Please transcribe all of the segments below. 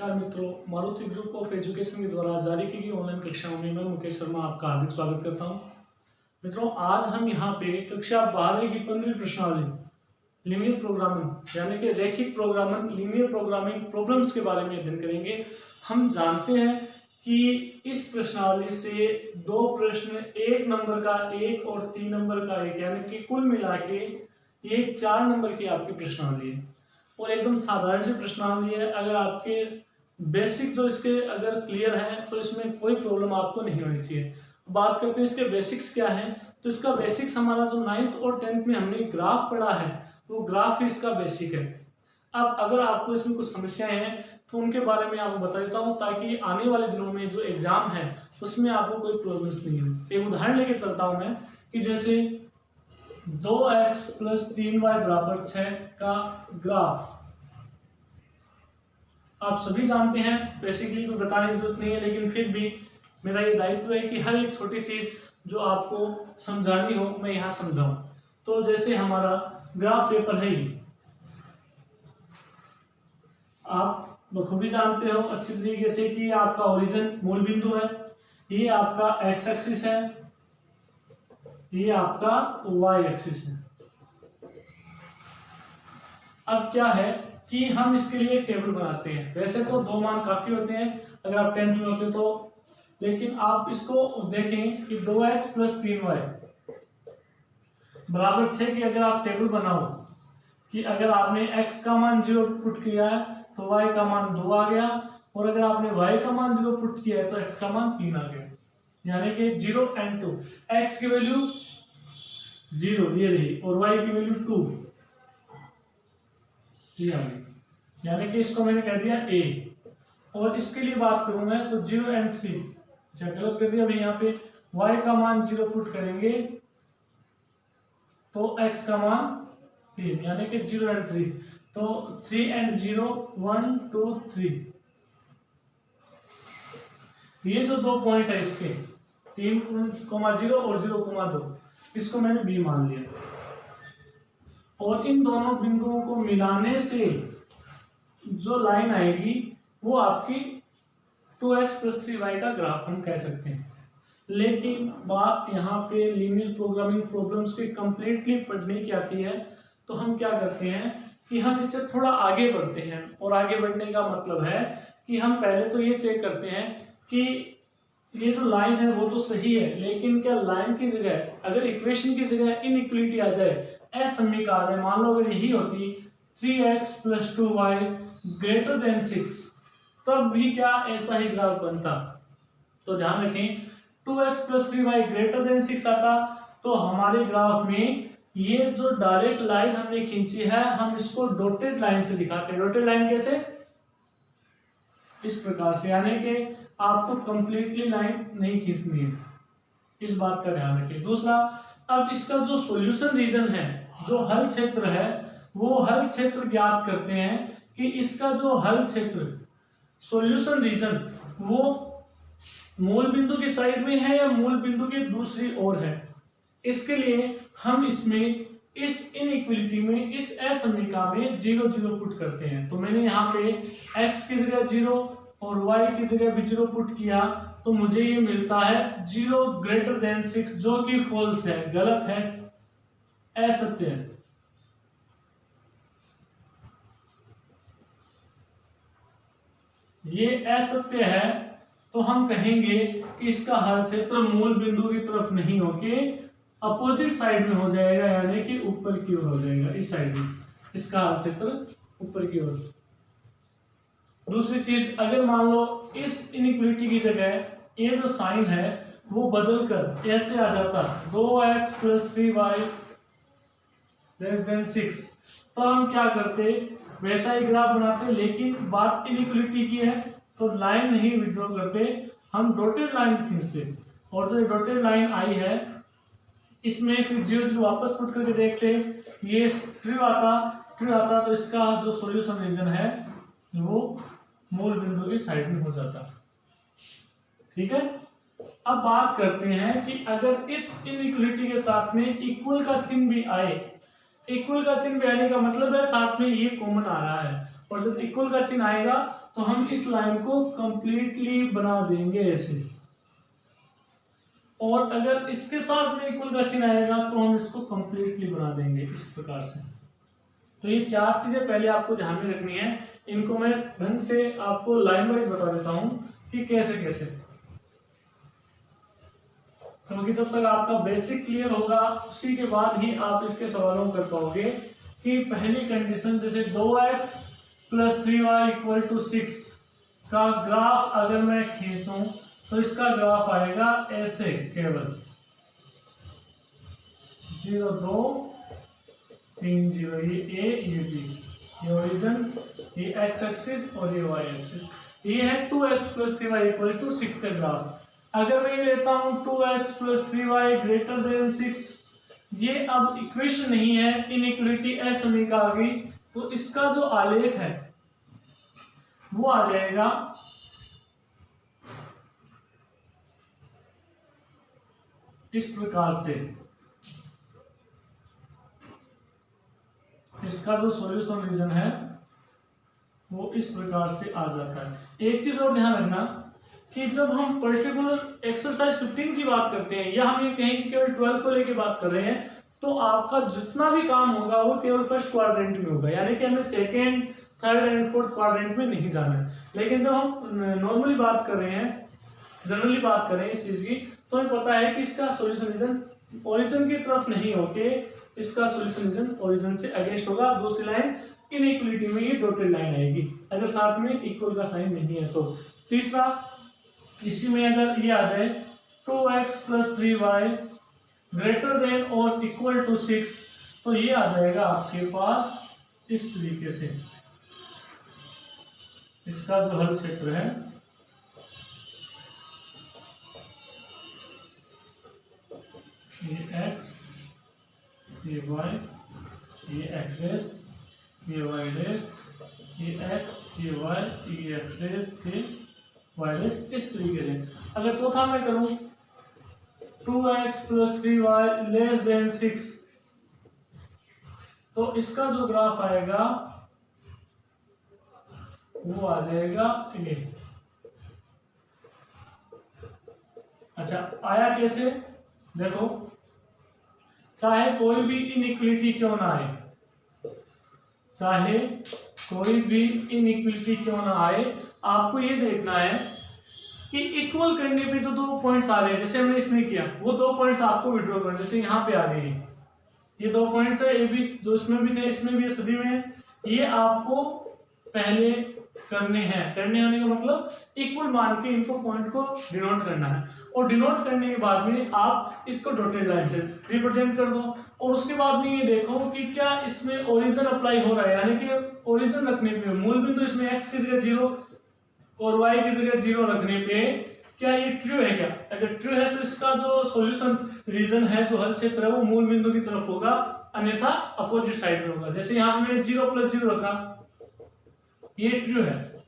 नमस्कार मित्रों, Maruti group of education के द्वारा जारी की गई ऑनलाइन कक्षाओं में मैं मुकेश शर्मा आपका हार्दिक स्वागत करता हूं। मित्रों, आज हम यहां पे कक्षा 12 की 15वीं प्रश्नावली लीनियर प्रोग्रामिंग यानी कि रैखिक प्रोग्रामिंग लीनियर प्रोग्रामिंग प्रॉब्लम्स के बारे में अध्ययन करेंगे। हम जानते हैं कि इस प्रश्नावली से दो प्रश्न, 1 नंबर का एक और 3 नंबर का एक, यानी कि कुल मिला के ये 4 नंबर की आपकी प्रश्नावली है और एकदम साधारण सी प्रश्नावली है। अगर आपके बेसिक जो इसके अगर क्लियर है तो इसमें कोई प्रॉब्लम आपको नहीं होनी चाहिए। बात करते हैं इसके बेसिक्स क्या है, तो इसका बेसिक्स हमारा जो 9th और 10th में हमने ग्राफ पढ़ा है वो ग्राफ ही इसका बेसिक है। अब अगर आपको इसमें कुछ समस्याएं हैं तो उनके बारे में आपको बता देता हूँ, ताकि आने वाले दिनों में जो एग्जाम है उसमें आपको कोई प्रॉब्लम्स नहीं हो। एक उदाहरण लेके चलता हूँ मैं कि जैसे 2x + 3y = 6 का ग्राफ आप सभी जानते हैं, बेसिकली कोई बताने की जरूरत नहीं है, लेकिन फिर भी मेरा ये दायित्व है कि हर एक छोटी चीज जो आपको समझानी हो मैं यहाँ समझाऊं। तो जैसे हमारा ग्राफ पेपर है, ये आप बखूबी जानते हो अच्छी तरीके से कि आपका ओरिजिन मूल बिंदु है, ये आपका x एक्सिस है, ये आपका y एक्सिस है। अब क्या है कि हम इसके लिए एक टेबल बनाते हैं। वैसे तो 2 मान काफी होते हैं अगर आप 10th में होते तो, लेकिन आप इसको देखें कि 2x + 3y = 6 की अगर आप टेबल बनाओ कि अगर आपने x का मान 0 पुट किया है तो y का मान 2 आ गया, और अगर आपने y का मान 0 पुट किया है तो x का मान 3 आ गया, यानी कि 0 and 2। x की वैल्यू 0 ये रही और y की वैल्यू 2 ये आ गई, यानी कि इसको मैंने कह दिया a। और इसके लिए बात करूंगा तो 0 and 3, अच्छा गलत कर दिया भाई, यहाँ पे y का मान 0 पुट करेंगे तो x का मान 3, यानी कि 0 and 3, तो 3 and 0 1 2 3। ये जो 2 पॉइंट है इसके 3,0 और 0,2, इसको मैंने b मान लिया, और इन दोनों बिंदुओं को मिलाने से जो लाइन आएगी वो आपकी 2x + 3y का ग्राफ हम कह सकते हैं। लेकिन बात यहाँ पे लीनियर प्रोग्रामिंग प्रॉब्लम्स के कंप्लीटली पढ़ने की आती है, तो हम क्या करते हैं कि हम इससे थोड़ा आगे बढ़ते हैं। और आगे बढ़ने का मतलब है कि हम पहले तो ये चेक करते हैं कि ये जो लाइन है वो तो सही है, लेकिन क्या लाइन की जगह अगर इक्वेशन की जगह इनइक्वालिटी आ जाए, असमीका आ जाए, मान लो अगर यही होती 3x + 2y > 6, तब भी क्या ऐसा ही ग्राफ बनता। तो ध्यान रखें, 2x + 3y > 6 आता तो हमारे ग्राफ में ये जो डायरेक्ट लाइन हमने खींची है हम इसको डॉटेड लाइन से दिखाते हैं। डॉटेड लाइन कैसे? इस प्रकार से, यानी कि आपको कंप्लीटली लाइन नहीं खींचनी है, इस बात का ध्यान रखें। दूसरा, अब इसका जो सॉल्यूशन रीजन है, जो हल क्षेत्र है, वो हल क्षेत्र ज्ञात करते हैं कि इसका जो हल क्षेत्र सॉल्यूशन रीजन वो मूल बिंदु की साइड में है या मूल बिंदु के दूसरी ओर है। इसके लिए हम इसमें इस इनइक्वालिटी में, इस असमीका में 0 0 पुट करते हैं। तो मैंने यहाँ पे x की जगह 0 और y की जगह भी 0 पुट किया, तो मुझे ये मिलता है 0 > 6, जो कि फॉल्स है, गलत है, असत्य है। ये असत्य है, तो हम कहेंगे कि इसका हल क्षेत्र मूल बिंदु की तरफ नहीं होके अपोजिट साइड में हो जाएगा, यानी कि ऊपर की ओर हो जाएगा, इस साइड में इसका हल क्षेत्र ऊपर की ओर। दूसरी चीज, अगर मान लो इस इनइक्वालिटी की जगह ये जो साइन है वो बदलकर ऐसे आ जाता 2x + 3y > 6, तो हम क्या करते, वैसा ही ग्राफ बनाते, लेकिन बात इनइक्वालिटी की है तो लाइन नहीं विड्रॉ करते, हम डॉटेड लाइन खींचते, और जो डॉटेड लाइन आई है इसमें फिर 0 0 वापस पुट करके देखते, ये ट्रू आता तो इसका जो सॉल्यूशन रीजन है वो मूल बिंदु की साइड में हो जाता। ठीक है, अब बात करते हैं कि अगर इस इनइक्वालिटी के साथ में इक्वल का चिन्ह भी आए, इक्वल का चिन्ह भी आने का मतलब है साथ में ये कॉमन आ रहा है, और जब इक्वल का चिन्ह आएगा तो हम इस लाइन को कंप्लीटली बना देंगे ऐसे, और अगर इसके साथ में इक्वल का चिन्ह आएगा तो हम इसको कंप्लीटली बना देंगे इस प्रकार से। तो ये चार चीजें पहले आपको ध्यान में रखनी है, इनको मैं ढंग से आपको लाइन वाइज बता देता हूं कि कैसे कैसे, क्योंकि जब तक आपका बेसिक क्लियर होगा उसी के बाद ही आप इसके सवालों कर पाओगे। कि पहली कंडीशन जैसे 2x + 3y = 6 का ग्राफ अगर मैं खींचूं तो इसका ग्राफ आएगा ऐसे, केवल 0 2 3 0, ये a ये b, ये ओरिजिन, ये x एक्सिस और ये y एक्सिस। ये है 2x + 3y = 6 का ग्राफ। अगर मैं ये लेता हूं 2x + 3y > 6, ये अब इक्वेशन नहीं है, इनइक्वलिटी असमीका आ गई, तो इसका जो आलेख है वो आ जाएगा इस प्रकार से। इसका जो सॉल्यूशन रीजन है वो इस प्रकार से आ जाता है। एक चीज और ध्यान रखना कि जब हम पर्टिकुलर एक्सरसाइज 15 की बात करते हैं या हम ये कहें कि केवल 12 को लेके बात कर रहे हैं, तो आपका जितना भी काम होगा वो केवल फर्स्ट क्वाड्रेंट में होगा, यानी कि हमें second, third and fourth quadrant में नहीं जाना है। लेकिन जब हम नॉर्मली बात कर रहे हैं, जनरली बात कर रहे हैं इस चीज की, तो हमें पता है कि इसका सॉल्यूशन रीजन ओरिजिन की तरफ नहीं होके इसका सॉल्यूशन रीजन ओरिजिन से अगेंस्ट होगा। दूसरी लाइन इनइक्वलिटी में ये डॉटेड लाइन आएगी अगर साथ में इक्वल का साइन नहीं है तो। तीसरा, इसी में अगर ये आ जाए 2x + 3y > 6, तो ये आ जाएगा आपके पास इस तरीके से। इसका जो हल क्षेत्र है ये x, ये y, ये x', ये y', ये x, ये y, ये x', ये y', इस तरीके से। अगर चौथा मैं करूं 2x + 3y < 6, तो इसका जो ग्राफ आएगा वो आ जाएगा ये। अच्छा, आया कैसे? देखो, चाहे कोई भी इनइक्वलिटी क्यों ना आए, चाहे कोई भी इनइक्वलिटी क्यों ना आए, आपको ये देखना है कि इक्वल करने पे जो 2 पॉइंट्स आ रहे हैं, जैसे हमने इसमें किया, वो 2 पॉइंट्स आपको विड्रॉ करने, जैसे यहाँ पे आ गए हैं ये 2 पॉइंट्स है, ये भी जो इसमें भी थे इसमें भी, सभी में, ये आपको पहले करने हैं। करने होने का मतलब इक्वल मान के इनको पॉइंट को डिनोट करना है, और डिनोट करने के बाद में आप इसको डॉटेड लाइन से रिप्रेजेंट कर दो, और उसके बाद में ये देखो कि क्या इसमें ओरिजिन अप्लाई हो रहा है, यानी कि ओरिजिन रखने पे मूल बिंदु इसमें x की जगह 0 और y की जगह 0 रखने पे क्या ये ट्रू है क्या? अगर ट्रू है तो इसका जो सॉल्यूशन रीजन है, जो हल क्षेत्र है, वो मूल बिंदु की तरफ होगा, अन्यथा अपोजिट साइड में होगा। जैसे यहाँ पे मैंने 0 + 0 रखा, ये ट्रू है,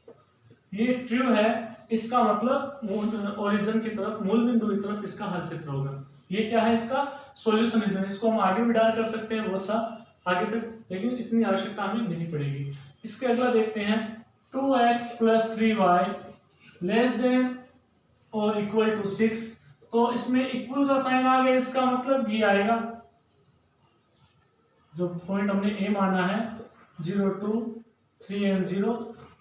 ये ट्रू है, इसका मतलब ओरिजिन की तरफ, मूल बिंदु की तरफ इसका हल क्षेत्र होगा। ये क्या है? इसका सॉल्यूशन रीजन। इसको हम आगे भी डाल कर सकते हैं बहुत सा आगे तक, लेकिन इतनी आवश्यकता हमें नहीं पड़ेगी। इसके अगला देखते हैं 2x + 3y < = 6, तो इसमें इक्वल का साइन आ गया, इसका मतलब ये आएगा, जो पॉइंट हमने ए माना है 0 2 3 and 0,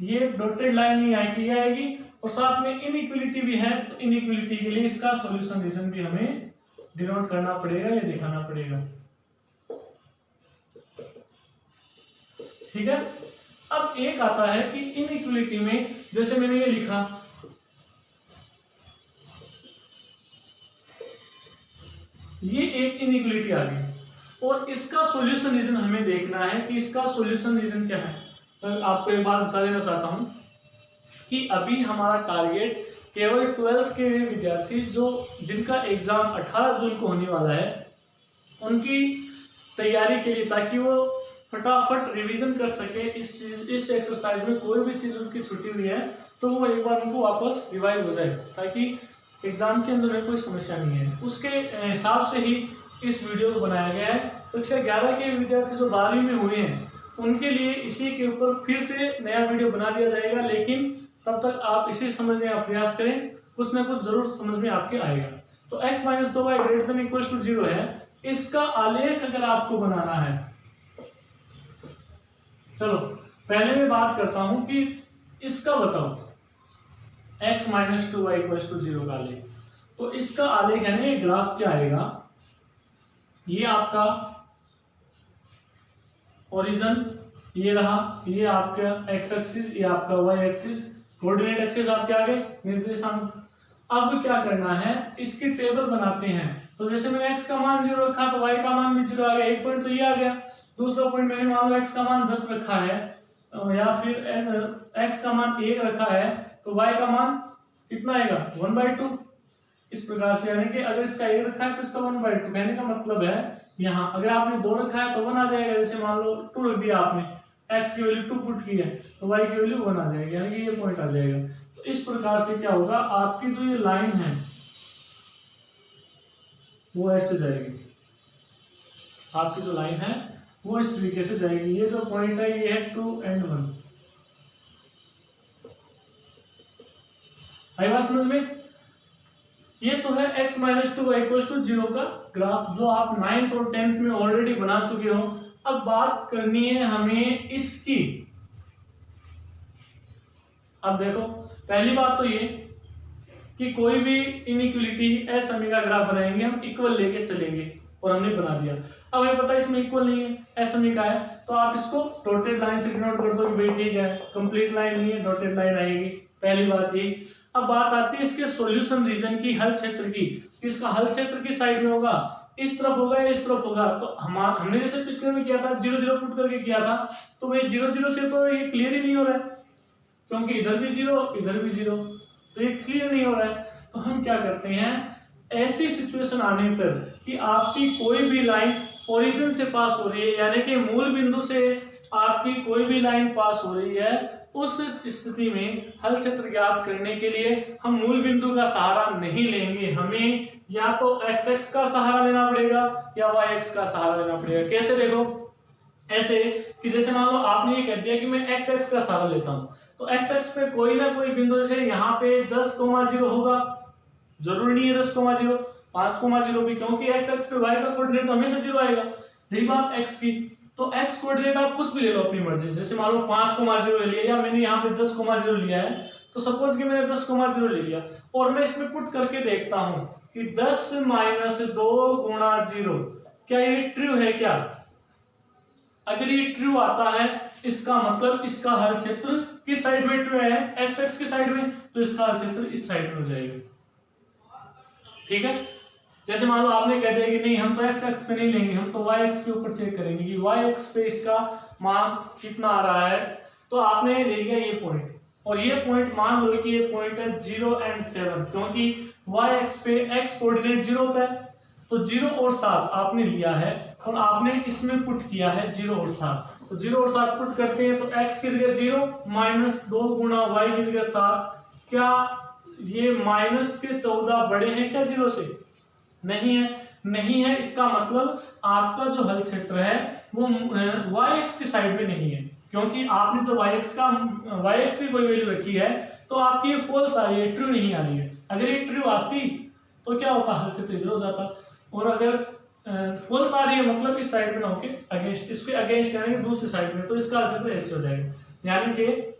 ये डॉटेड लाइन ही आएगी, और साथ में इनइक्वलिटी भी है, तो इनइक्वलिटी के लिए इसका सॉल्यूशन रीजन भी हमें डिनोट करना पड़ेगा या दिखाना पड़ेगा। ठीक है। अब एक आता है कि इनइक्वलिटी में, जैसे मैंने ये लिखा, ये एक इनइक्वलिटी आ गई, और इसका सॉल्यूशन रीजन हमें देखना है कि इसका सॉल्यूशन रीजन क्या है। तो आपको एक बात बता देना चाहता हूं कि अभी हमारा टारगेट केवल 12th के विद्यार्थी जो जिनका एग्जाम 18 जून को होने वाला है, उनकी तैयारी के लिए, ताकि वो फटाफट रिवीजन कर सके इस एक्सरसाइज में, कोई भी चीज उनकी छुट्टी हुई है तो वो एक बार उनको वापस रिवाइज हो जाए, ताकि एग्जाम के अंदर में कोई समस्या नहीं है। उसके हिसाब से ही इस वीडियो को बनाया गया है। कक्षा 11 के विद्यार्थी जो 12वीं में हुए हैं उनके लिए इसी के ऊपर फिर से नया वीडियो बना दिया जाएगा, लेकिन तब तक आप इसे समझने का प्रयास करें, कुछ ना कुछ जरूर समझ में आपके आएगा। तो x minus 2y greater than equal to 0 है, इसका आलेख अगर आपको बनाना है, चलो पहले मैं बात करता हूं कि इसका बताओ x minus 2y equal to 0 का आलेख। तो इसका आलेख है ना, ये ग्राफ क्या आएगा, ये आपका ओरिजिन ये रहा, ये आपका x एक्सिस, ये आपका y एक्सिस, कोऑर्डिनेट एक्सिस आपके आगे निर्देशांक। अब क्या करना है, इसकी टेबल बनाते हैं। तो जैसे मैंने x का मान 0 रखा तो y का मान भी 0 आ गया, एक पॉइंट तो ये आ गया। दूसरा पॉइंट मैंने मान लो x का मान 10 रखा है, या फिर x का मान 1 रखा है, तो y का मान कितना आएगा 1/2। इस प्रकार से, यानी कि अगर इसका 1 रखा है तो इसका 1/2, कहने का मतलब है यहाँ अगर आपने 2 रखा है तो 1 आ जाएगा। जैसे मान लो 2 रख दिया आपने, x की वैल्यू 2 पुट की है तो y की वैल्यू 1 आ जाएगी, यानी कि ये पॉइंट आ जाएगा। तो इस प्रकार से क्या होगा, आपकी जो ये लाइन है वो ऐसे जाएगी, आपकी जो लाइन है वो इस तरीके से जाएगी। ये जो पॉइंट है ये है 2 और 1। आई बात समझ में? ये तो है x minus 2y equal to 0 का ग्राफ, जो आप 9th और 10th में ऑलरेडी बना चुके हो। अब बात करनी है हमें इसकी। अब देखो, पहली बात तो ये कि कोई भी इनइक्वलिटी असमी का ग्राफ बनाएंगे हम इक्वल लेके चलेंगे, और हमने बना दिया। अब हमें पता है इसमें इक्वल नहीं है, असमी का है, तो आप इसको डॉटेड लाइन से डिनोट कर दो कि भाई ठीक है, कंप्लीट लाइन नहीं है, डॉटेड लाइन आएगी। पहली बात ये। अब बात आती है इसके सॉल्यूशन रीजन की, हल क्षेत्र की। इसका हल क्षेत्र की साइड में होगा, इस तरफ होगा या इस तरफ होगा। तो हमने जैसे पिछले में किया था 0 0 पुट करके किया था, तो भाई 0 0 से तो ये क्लियर ही नहीं हो रहा है, क्योंकि इधर भी 0 इधर भी 0, तो ये क्लियर नहीं हो रहा है। तो हम क्या करते हैं, ऐसी सिचुएशन आने पर कि आपकी कोई भी लाइन ओरिजिन से पास हो रही है, यानी कि मूल बिंदु से आपकी कोई भी लाइन पास हो रही है, उस स्थिति में हल क्षेत्र ज्ञात करने के लिए हम मूल बिंदु का सहारा नहीं लेंगे, हमें या तो x x का सहारा लेना पड़ेगा या y x का सहारा लेना पड़ेगा। कैसे? देखो ऐसे कि जैसे मान लो आपने ये कह दिया कि मैं x x का सहारा लेता हूं, तो x x पे कोई ना कोई बिंदु, जैसे यहाँ पे 10,0 होगा, जरूरी नहीं है 10,0, 5,0 भी, क्योंकि x x पे y का कोऑर्डिनेट तो हमेशा 0 आएगा। रही बात x की, तो x कोऑर्डिनेट आप कुछ भी ले लो अपनी मर्जी से। जैसे मान लो 5,0 ले लिया, या मैंने यहाँ पे 10,0 लिया है, तो सपोज कि मैंने 10,0 ले लिया और मैं इसमें पुट करके देखता हूं कि 10 माइनस 2 गुणा 0, क्या ये ट्रू है क्या? अगर ये ट्रू आता है, इसका मतलब इसका हल क्षेत्र किस साइड में ट्रू है, एक्स एक्स की साइड में, तो इसका हल क्षेत्र इस साइड में हो जाएगा। ठीक है, जैसे मान लो आपने कह दिया कि नहीं हम तो एक्स एक्स पे नहीं लेंगे, हम तो वाई एक्स के ऊपर चेक करेंगे कि वाई एक्स पे इसका मान कितना आ रहा है, तो आपने ले लिया ये पॉइंट, और ये पॉइंट मान लो कि ये पॉइंट है 0 और 7, क्योंकि वाई एक्स पे एक्स कोऑर्डिनेट 0 होता है, तो 0 और 7 आपने लिया है और आपने इसमें पुट किया है 0 और 7, तो 0 और 7 पुट करते हैं तो x की जगह 0 माइनस 2 गुणा y की जगह 7। क्या ये माइनस के 14 बड़े हैं क्या 0 से? नहीं है, नहीं है। इसका मतलब आपका जो हल क्षेत्र है वो y x की साइड में नहीं है, क्योंकि आपने तो y x की कोई वैल्यू रखी है, तो आपकी ये फॉल्स आ रही है, ट्रू नहीं आ रही है। अगर ये ट्रू आती तो क्या होता, हल क्षेत्र इधर हो जाता, और अगर फॉल्स आ रही है मतलब इस साइड में ना होके अगेंस्ट, इसके अगेंस्ट यानी कि दूसरी साइड में, तो इसका हल क्षेत्र ऐसे हो जाएगा। यानी कि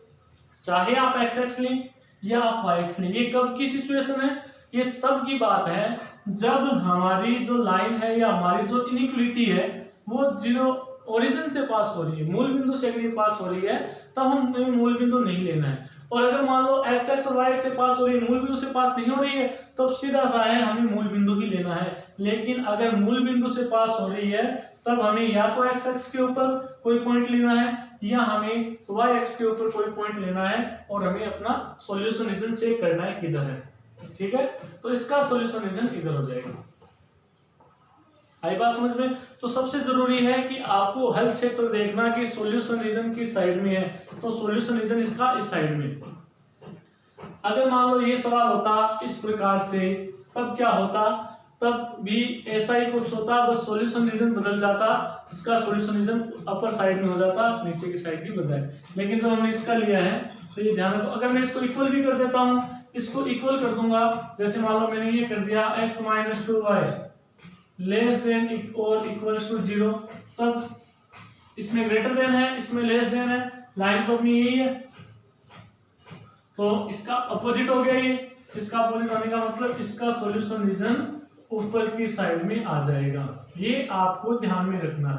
चाहे आप एक्स एक्स लें या आप वाई एक्स लें, ये कब की सिचुएशन है, ये तब की बात है जब हमारी जो लाइन है या हमारी जो इनइक्वलिटी है वो 0 ओरिजिन से पास हो रही है, मूल बिंदु से अगर ये पास हो रही है तब हमें मूल बिंदु नहीं लेना है। और अगर मान लो एक्स एक्स और वाई एक्स से पास हो रही है, मूल बिंदु से पास नहीं हो रही है, तो सीधा सा है हमें मूल बिंदु ही लेना है। लेकिन अगर मूल बिंदु से पास हो रही है तब हमें या तो एक्स एक्स के ऊपर कोई पॉइंट लेना है या हमें वाई एक्स के ऊपर कोई पॉइंट लेना है, और हमें अपना सॉल्यूशन रीजन चेक करना है किधर है। ठीक है, तो इसका सॉल्यूशन रीजन इधर हो जाएगा। आई बात समझ में? तो सबसे जरूरी है कि आपको हल क्षेत्र देखना कि सॉल्यूशन रीजन किस साइड में है, तो सॉल्यूशन रीजन इसका इस साइड में। अगर मान लो ये सवाल होता इस प्रकार से, तब क्या होता, तब भी ऐसा ही कुछ होता, बस सॉल्यूशन रीजन बदल जाता, इसका सॉल्यूशन रीजन अपर साइड में हो जाता, नीचे की साइड की बजाय। लेकिन तो हमने इसका लिया है तो ये ध्यान रखो। अगर मैं इसको इक्वल भी कर देता हूँ, इसको इक्वल कर दूंगा, जैसे मान लो मैंने ये कर दिया x minus 2y less than और इक्वल्स टू 0, तब इसमें ग्रेटर देन है, इसमें लेस देन है, लाइन तो अपनी यही है, तो इसका अपोजिट हो गया ये। इसका अपोजिट होने का मतलब इसका सॉल्यूशन रीजन ऊपर की साइड में आ जाएगा, ये आपको ध्यान में रखना है।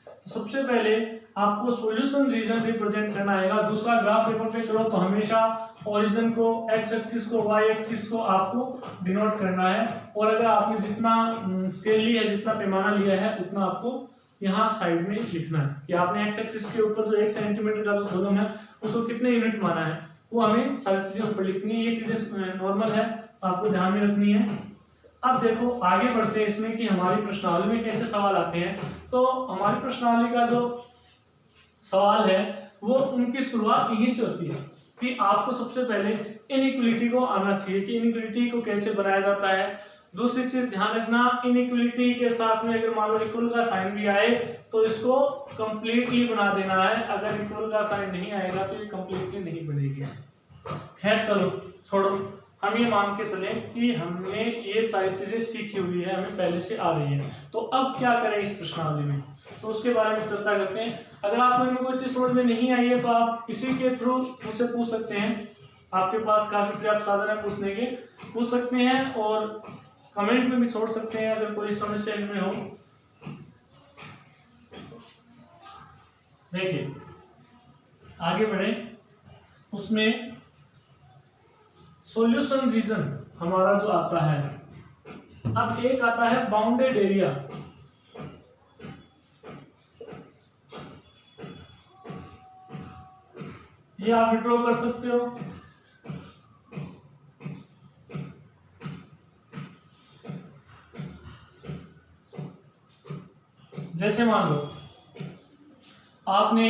तो सबसे पहले आपको सॉल्यूशन रीजन रिप्रेजेंट करना आएगा। दूसरा ग्राफ पेपर पे करो तो हमेशा ओरिजिन को x एक्सिस को y एक्सिस को आपको डिनोट करना है, और अगर आपने जितना स्केल लिया है, जितना पैमाना लिया है, उतना आपको यहाँ साइड में लिखना है कि आपने x एक्सिस के ऊपर जो 1 सेंटीमीटर का जो कॉलम है उसको कितने यूनिट माना है, वो हमें सारी चीजें ऊपर लिखनी है। ये चीजें नॉर्मल है, आपको ध्यान में रखनी है। अब देखो आगे बढ़ते हैं इसमें कि हमारी प्रश्नावली में कैसे सवाल आते हैं। तो हमारी प्रश्नावली का जो सवाल है वो उनकी शुरुआत यहीं से होती है कि आपको सबसे पहले इनइक्वलिटी को आना चाहिए कि इनइक्वलिटी को कैसे बनाया जाता है। दूसरी चीज ध्यान रखना, इनइक्वलिटी के साथ में अगर मान लो इक्वल का साइन भी आए तो इसको कंप्लीटली बना देना है, अगर इक्वल का साइन नहीं आएगा तो ये कंप्लीटली नहीं बनेगी। खैर चलो छोड़ो, हम ये मान के चले कि हमने ये सारी चीजें सीखी हुई है, हमें पहले से आ रही है। तो अब क्या करें इस प्रश्नावली में, तो उसके बारे में चर्चा करते हैं। अगर आपको इनमें कोई चीज समझ में नहीं आई है तो आप किसी के थ्रू मुझसे पूछ सकते हैं, आपके पास काफी पर्याप्त साधन है पूछने के, पूछ सकते हैं और कमेंट में भी छोड़ सकते हैं अगर कोई समस्या इनमें हो। देखिए आगे बढ़े, उसमें सॉल्यूशन रीजन हमारा जो आता है, अब एक आता है बाउंडेड एरिया। ये आप ड्रॉ कर सकते हो। जैसे मान लो आपने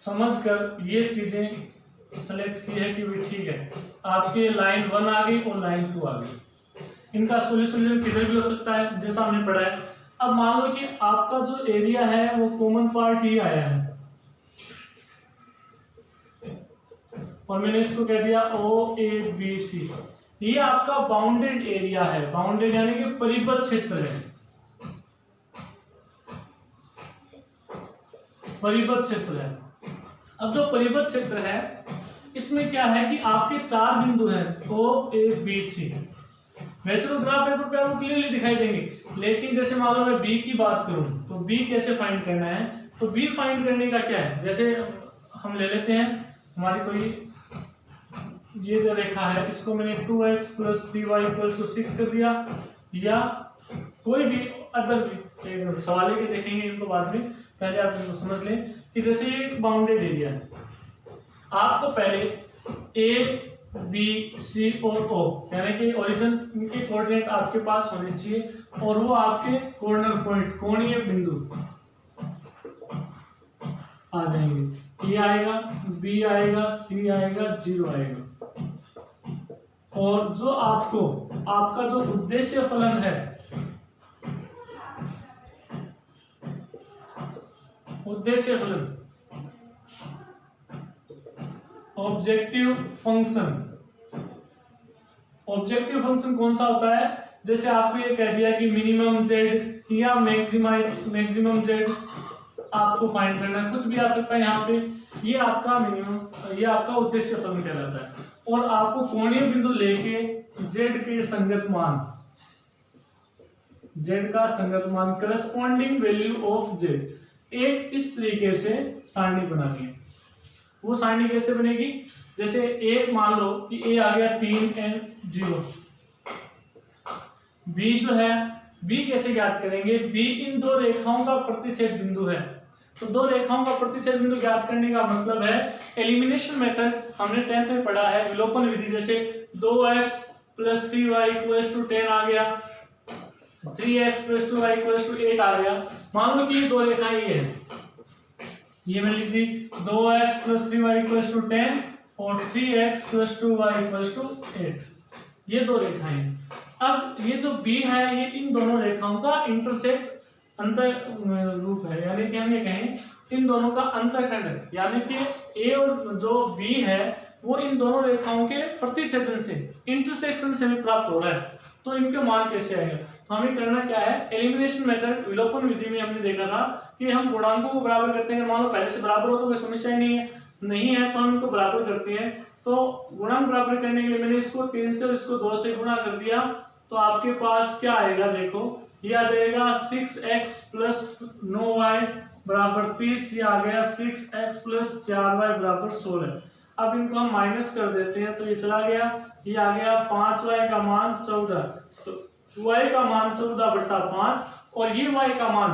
समझकर ये चीजें सेलेक्ट की है कि भी ठीक है, आपके लाइन 1 आ गई और लाइन 2 आ गई, इनका सॉल्यूशन किधर भी हो सकता है जैसा हमने पढ़ा है। अब मान लो कि आपका जो एरिया है वो कॉमन पार्ट ही आया है और मैंने इसको कह दिया OABC, ये आपका बाउंडेड एरिया है। बाउंडेड यानी कि परिबद्ध क्षेत्र है, परिबद्ध क्षेत्र है। अब जो परिबद्ध क्षेत्र है इसमें क्या है कि आपके 4 बिंदु हैं OABC। वैसे तो ग्राफ पेपर पे आपको क्लियरली दिखाई देंगे, लेकिन जैसे मान लो मैं B की बात करूं तो B कैसे फाइंड करना है, तो B फाइंड करने का क्या है, जैसे हम ले लेते हैं हमारी कोई ये जो रेखा है, इसको मैंने 2x + 3y = 6 कर दिया, या कोई भी अदर भी सवाल के देखेंगे इनको बाद में, पहले आप इनको समझ लें कि जैसे ये बाउंडेड एरिया है, आपको पहले A B C और O यानी कि ओरिजिन के कोऑर्डिनेट आपके पास होने चाहिए और वो आपके कॉर्नर पॉइंट कोणीय बिंदु आ जाएंगे। A आएगा, B आएगा, C आएगा, 0 आएगा। और जो आपका जो उद्देश्य फलन है, उद्देश्य फलन ऑब्जेक्टिव फंक्शन, ऑब्जेक्टिव फंक्शन कौन सा होता है, जैसे आपको ये कह दिया कि मिनिमम z या मैक्सिमम z आपको फाइंड करना है, कुछ भी आ सकता है यहाँ पे, ये आपका मिनिमम, ये आपका उद्देश्य फलन कहलाता है। और आपको कोणीय बिंदु लेके z के संगत मान, z का संगत मान करस्पॉन्डिंग वैल्यू ऑफ z, एक इस तरीके से सारणी बनानी है। वो सारणी कैसे बनेगी, जैसे a मान लो कि a आ गया 3 and 0, b जो है b कैसे ज्ञात करेंगे, b इन दो रेखाओं का प्रतिच्छेद बिंदु है। तो दो रेखाओं का प्रतिच्छेद बिंदु ज्ञात करने का मतलब है एलिमिनेशन मेथड, हमने 10th में पढ़ा है, विलोपन विधि। जैसे 2x + 3y = 10 आ गया, 3x + 2y = 8 आ गया। मान लो कि ये दो रेखाएं ये है, ये मैंने लिख दी 2x + 3y = 10 और 3x + 2y = 8। ये दो रेखाएं। अब ये जो बी है ये इन दोनों रेखाओं का इंटरसेक्ट अंतर रूप है, यानी कि हम ये कहें इन दोनों का अंतःखंड है, यानी कि ए और जो बी है वो इन दोनों रेखाओं के प्रतिच्छेदन से इंटरसेक्शन से भी प्राप्त हो रहा है। तो इनके मान कैसे आएगा? तो हमें करना क्या है, एलिमिनेशन मेथड विलोपन विधि में हमने देखा था कि हम गुणांकों को बराबर करते हैं। मान लो पहले से बराबर हो तो कोई समस्या ही नहीं है तो हम इनको बराबर करते हैं। तो गुणांक बराबर करने के लिए मैंने इसको 3 से और इसको 2 से गुणा कर दिया, तो आपके पास क्या आएगा, देखो ये आ जाएगा 6x प्लस 9y बराबर 30, ये आ गया 6x प्लस 4y बराबर 16। अब इनको हम माइनस कर देते हैं तो ये चला गया, ये आ गया 5y का मान 14, तो y का मान 14/5 और ये y का मान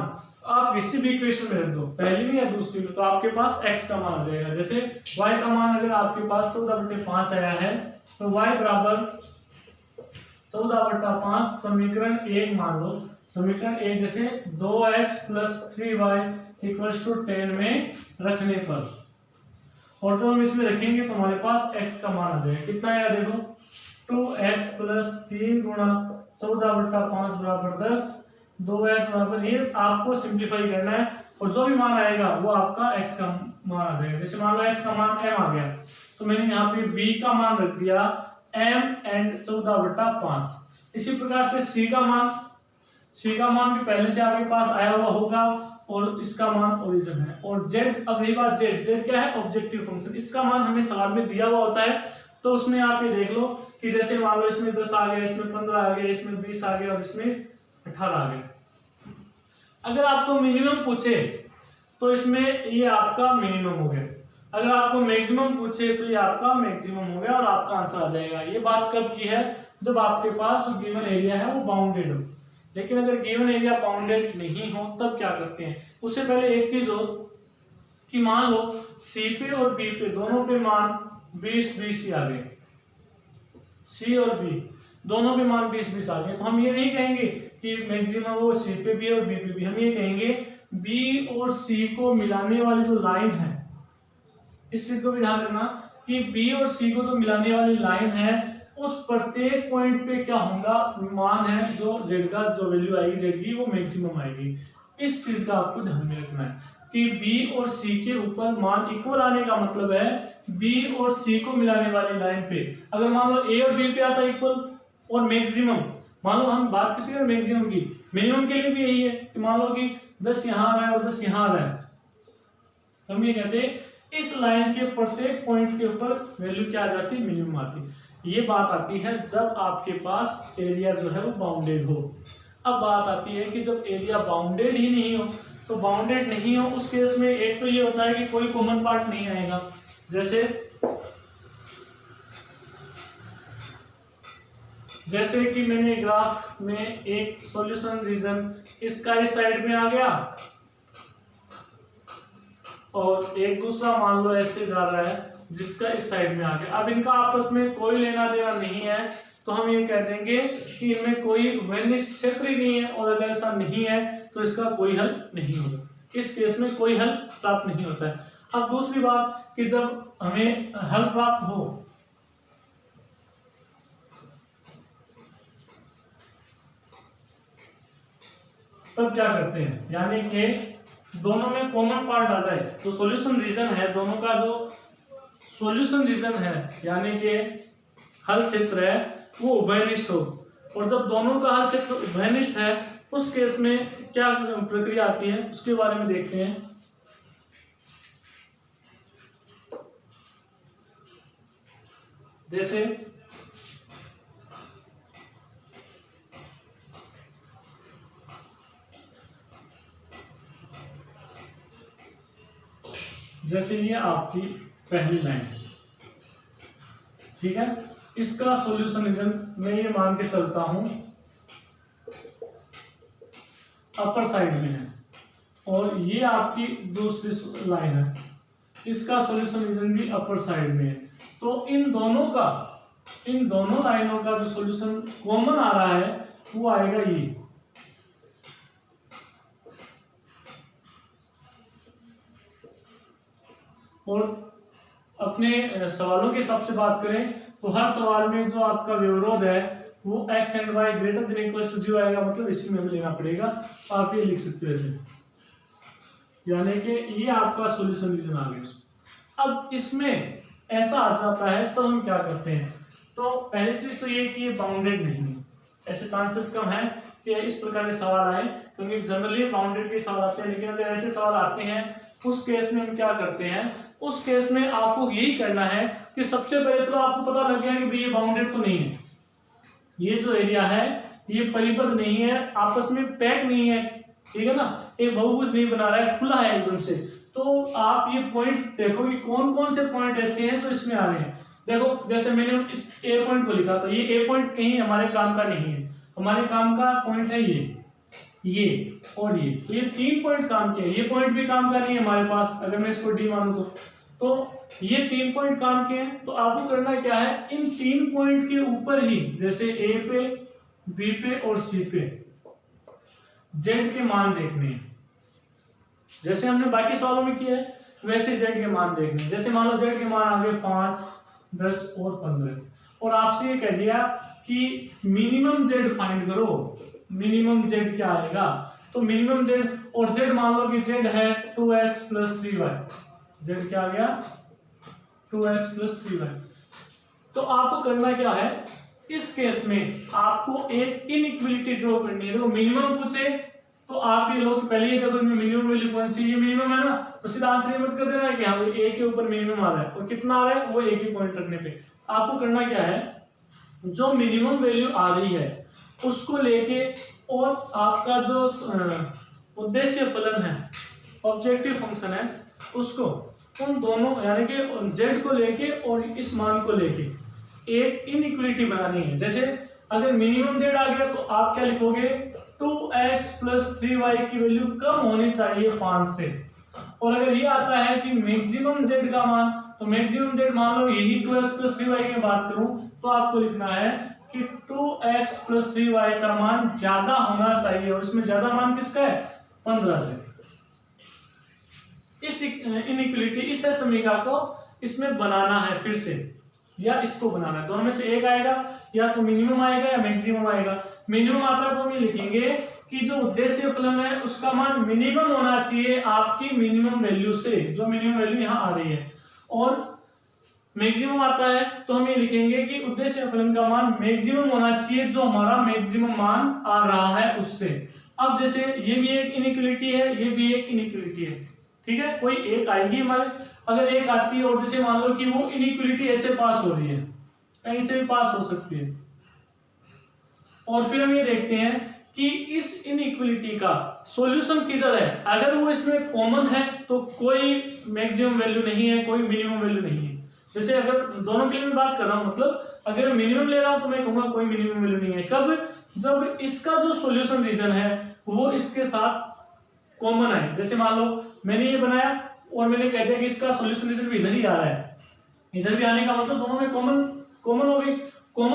आप किसी भी इक्वेशन में रख दो, पहली में या दूसरी में, तो आपके पास x का मान आ जाएगा। जैसे y का मान अगर आपके पास 14/5 आया है तो y बराबर 14/5 समीकरण 1 मान लो, समीकरण 1 जैसे 2x plus 3y equals to 10 में रखने पर, और जब हम इसमें रखेंगे तो हमारे पास x का मान आ जाएगा, कितना आएगा देखो 2x प्लस 3 गुणा 14/5 बराबर 10, 2x बराबर, ये आपको सिंप्लीफाई करना है और जो भी मान आएगा वो आपका x का मान आ जाएगा। जैसे मान लो x का मान m आ गया तो मैंने यहाँ पे b का मान रख दिया m एंड 14/5। इसी प्रकार से c का मान भी पहले से आपके पास आया हुआ होगा और इसका मान ओरिजिन है। और z, अब रही बात z क्या है, ऑब्जेक्टिव फंक्शन, इसका मान हमें सवाल में दिया हुआ होता है। तो उसमें आप ये देख लो कि जैसे मान लो इसमें 10 आ गया, इसमें 15 आ गया, इसमें 20 आ गया और इसमें 18 आ गया। अगर आपको मिनिमम पूछे तो इसमें ये आपका मिनिमम हो गया, अगर आपको मैक्सिमम पूछे तो ये आपका मैक्सिमम हो गया और आपका आंसर आ जाएगा। ये बात कब की है, जब आपके पास जो गिवन एरिया है वो बाउंडेड हो। लेकिन अगर गिवन एरिया बाउंडेड नहीं हो तब क्या करते हैं, उससे पहले एक चीज हो कि मान लो सी पे और बी पे दोनों पे मान 20-20 ही आ गए, सी और बी दोनों पे मान 20-20 आ गए, तो हम ये नहीं कहेंगे कि मैक्सिमम वो सी पे भी और बी पे भी, हम ये कहेंगे बी और सी को मिलाने वाली जो लाइन है, इस चीज को भी ध्यान रखना कि बी और सी को जो मिलाने वाली लाइन है उस प्रत्येक पॉइंट पे क्या होगा, मान है जो जेड का जो वैल्यू आएगी जेड की वो मैक्सिमम आएगी। इस चीज का आपको ध्यान में रखना है कि बी और सी के ऊपर मान इक्वल आने का मतलब है बी और सी को मिलाने वाली लाइन पे अगर मान लो ए और बी पे आता है इक्वल और मैक्सिमम, मान लो हम बात किसी का मैक्सिमम की, मिनिमम के लिए भी यही है कि मान लो कि 10 यहाँ आ रहा है और 10 यहाँ आ रहा है, हम ये कहते हैं इस लाइन के प्रत्येक पॉइंट के ऊपर वैल्यू क्या आ जाती है, मिनिमम आती। ये बात आती है जब आपके पास एरिया जो है वो बाउंडेड हो। अब बात आती है कि जब एरिया बाउंडेड ही नहीं हो, तो बाउंडेड नहीं हो उस केस में एक तो ये होता है कि कोई कॉमन पार्ट नहीं आएगा। जैसे कि मैंने ग्राफ में एक सॉल्यूशन रीजन इसका इस साइड में आ गया और एक दूसरा मान लो ऐसे जा रहा है जिसका इस साइड में आ गया। अब इनका आपस में कोई लेना देना नहीं है तो हम ये कह देंगे कि इनमें कोई वेनिष्ठ क्षेत्र ही नहीं है, और अगर ऐसा नहीं है तो इसका कोई हल नहीं होगा, इस केस में कोई हल प्राप्त नहीं होता है। अब दूसरी बात कि जब हमें हल प्राप्त हो तब क्या करते हैं, यानी कि दोनों में कॉमन पार्ट आ जाए तो सॉल्यूशन रीजन है, दोनों का जो सॉल्यूशन रीजन है यानी कि हल क्षेत्र है वो उभयनिष्ठ हो, और जब दोनों का हल क्षेत्र उभयनिष्ठ है उस केस में क्या प्रक्रिया आती है उसके बारे में देखते हैं। जैसे ये आपकी पहली लाइन है, ठीक है, इसका सॉल्यूशन रीजन मैं ये मान के चलता हूं अपर साइड में है, और ये आपकी दूसरी लाइन है, इसका सॉल्यूशन रीजन भी अपर साइड में है। तो इन दोनों लाइनों का जो सॉल्यूशन कॉमन आ रहा है वो आएगा ये, और अपने सवालों के हिसाब से बात करें तो हर सवाल में जो आपका व्यवरोध है वो x and y greater than equal to 0 आएगा, मतलब इसी में भी लेना पड़ेगा। आप ये लिख सकते हो ऐसे, यानी कि ये आपका सॉल्यूशन रीजन आ गया। अब इसमें ऐसा आ जाता है तो हम क्या करते हैं, तो पहली चीज तो ये कि ये बाउंडेड नहीं है, ऐसे चांसेस कम है कि इस प्रकार के सवाल आए, क्योंकि जनरली बाउंडेड के सवाल आते हैं। लेकिन अगर ऐसे सवाल आते हैं उस केस में हम क्या करते हैं, उस केस में आपको यही करना है कि सबसे पहले तो आपको पता लग गया कि भाई ये बाउंडेड तो नहीं है, ये जो एरिया है ये परिबद्ध नहीं है, आपस में पैक नहीं है, ठीक है ना, एक बहुभुज नहीं बना रहा है, खुला है एकदम से। तो आप ये पॉइंट देखो कि कौन कौन से पॉइंट ऐसे हैं जो इसमें आ रहे हैं। देखो जैसे मैंने इस ए पॉइंट को लिखा, तो ये ए पॉइंट कहीं हमारे काम का नहीं है, हमारे काम का पॉइंट है ये और ये, तो ये 3 पॉइंट काम के, ये पॉइंट भी काम का नहीं है हमारे पास, अगर मैं इसको डी मानूं तो ये 3 पॉइंट काम के हैं। तो आपको करना क्या है, इन 3 पॉइंट के ऊपर ही, जैसे ए पे, बी पे और सी पे जेड के मान देखने हैं, जैसे हमने बाकी सवालों में किया है वैसे जेड के मान देखने हैं। जैसे मान लो जेड के मान आ गए 5, 10 और 15, और आपसे ये कह दिया कि मिनिमम जेड फाइंड करो, मिनिमम जेड क्या आएगा, तो मिनिमम जेड, और जेड मान लो कि जेड है 2x + 3y, जेड क्या आ गया 2x + 3y। तो आपको करना क्या है, इस केस में आपको एक इनइक्वालिटी ड्रॉ करनी है। देखो मिनिमम पूछे तो आप ये लोग पहले ही देखो इनमें मिनिमम वैल्यू कौन सी, ये मिनिमम है ना, तो सीधा आंसर ये मत कर देना है कि हाँ ए के ऊपर मिनिमम आ रहा है, और कितना आ रहा है वो एक ही पॉइंट रखने पे। आपको करना क्या है, जो मिनिमम वैल्यू आ रही है उसको लेके, और आपका जो उद्देश्य फलन है, ऑब्जेक्टिव फंक्शन है, उसको उन दोनों यानी कि जेड को लेके और इस मान को लेके एक इनइक्वालिटी बनानी है। जैसे अगर मिनिमम जेड आ गया तो आप क्या लिखोगे, 2x + 3y की वैल्यू कम होनी चाहिए 5 से। और अगर ये आता है कि मैक्सिमम जेड का मान, तो मैक्सिमम जेड मान लो यही 2x + 3y की बात करूं, तो आपको लिखना है कि 2x + 3y का मान ज्यादा होना चाहिए, और इसमें ज्यादा मान किसका है, 15 से। इस इनइक्वालिटी, इस समीकरण को इसमें बनाना है फिर से, या इसको बनाना है, दोनों में से एक आएगा, या तो मिनिमम आएगा या मैक्सिमम आएगा। मिनिमम आता है तो हम ये लिखेंगे कि जो उद्देश्य फलन है उसका मान मिनिमम होना चाहिए आपकी मिनिमम वैल्यू से, जो मिनिमम वैल्यू यहाँ आ रही है। और मैक्सिमम आता है तो हम ये लिखेंगे कि उद्देश्य फलन का मान मैक्सिमम होना चाहिए जो हमारा मैक्सिमम मान आ रहा है उससे। अब जैसे ये भी एक इनइक्वालिटी है, ये भी एक इनइक्वालिटी है, ठीक है, कोई एक आएगी हमारे, अगर एक आती है और जैसे मान लो कि वो इनइक्वालिटी ऐसे पास हो रही है, कहीं से भी पास हो सकती है, और फिर हम ये देखते हैं कि इस इनइक्वालिटी का सॉल्यूशन किधर है। अगर वो इसमें कॉमन है तो कोई मैक्सिमम वैल्यू नहीं है, कोई मिनिमम वैल्यू नहीं है। जैसे अगर दोनों के लिए मैं बात कर रहा हूं, मतलब अगर मैं मिनिमम ले रहा हूं तो मैं कहूंगा कोई मिनिमम वैल्यू नहीं है। कब, जब इसका जो सॉल्यूशन रीजन है वो इसके साथ कॉमन है। जैसे मान लो मैंने ये बनाया और मैंने कह दिया कि इसका सॉल्यूशन रीजन भी इधर ही आ रहा है, इधर भी आने का मतलब दोनों में कॉमन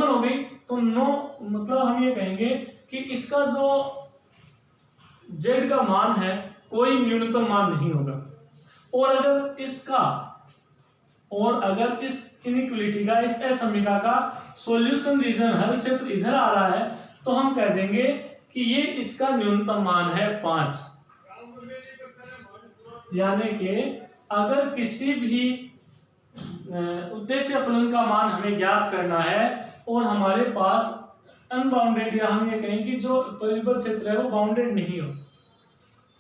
हो गई, तो नो, मतलब हम ये कहेंगे कि इसका जो z का मान है कोई न्यूनतम मान नहीं होगा। और अगर इस इनइक्वालिटी का, इस असमीकरण का सॉल्यूशन रीजन हल क्षेत्र इधर आ रहा है, तो हम कह देंगे कि ये इसका न्यूनतम मान है 5। यानी कि अगर किसी भी उद्देश्य फलन का मान हमें ज्ञात करना है और हमारे पास अनबाउंडेड, या हम ये कहें कि जो परिबद्ध क्षेत्र है वो बाउंडेड नहीं हो,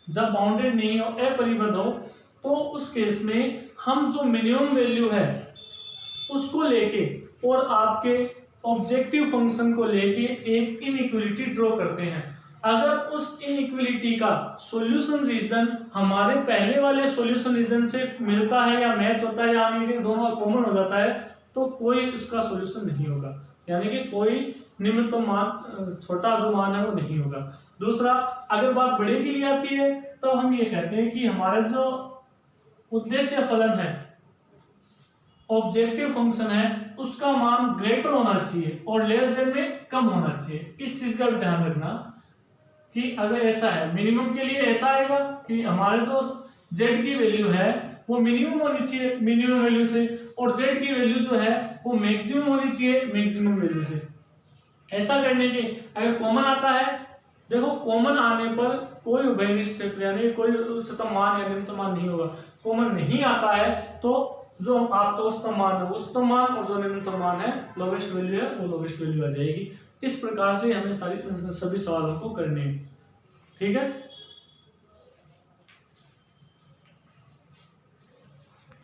जब बाउंडेड नहीं हो, अपरिबद्ध हो, तो उस केस में हम जो मिनिमम वैल्यू है उसको लेके और आपके ऑब्जेक्टिव फंक्शन को लेके एक इनइक्वालिटी ड्रॉ करते हैं। अगर उस इनइक्वालिटी का सॉल्यूशन रीजन हमारे पहले वाले सॉल्यूशन रीजन से मिलता है या मैच होता है, या हम दोनों का कॉमन हो जाता है, तो कोई उसका सॉल्यूशन नहीं होगा, यानी कि कोई निम्नतम मान, छोटा जो मान है वो नहीं होगा। दूसरा, अगर बात बड़े के लिए आती है तो हम ये कहते हैं कि हमारा जो उद्देश्य फलन है, ऑब्जेक्टिव फंक्शन है, उसका मान ग्रेटर होना चाहिए और लेस देन में कम होना चाहिए। इस चीज का भी ध्यान रखना कि अगर ऐसा है, मिनिमम के लिए ऐसा आएगा कि हमारे जो z की वैल्यू है वो मिनिमम होनी चाहिए मिनिमम वैल्यू से, और जेड की वैल्यू जो है वो मैक्सिमम होनी चाहिए मैक्सिमम वैल्यू से। ऐसा करने के अगर कॉमन आता है, देखो कॉमन आने पर कोई उभयनिष्ठ क्षेत्र यानी कोई उच्चतम मान या निम्नतम मान नहीं होगा। कॉमन नहीं आता है तो जो आपका उच्चतम मान है उच्चतम मान, और जो निम्नतम मान है लोवेस्ट वैल्यू है वो लोवेस्ट वैल्यू आ जाएगी। इस प्रकार से हमें सभी सवालों को करने हैं। ठीक है।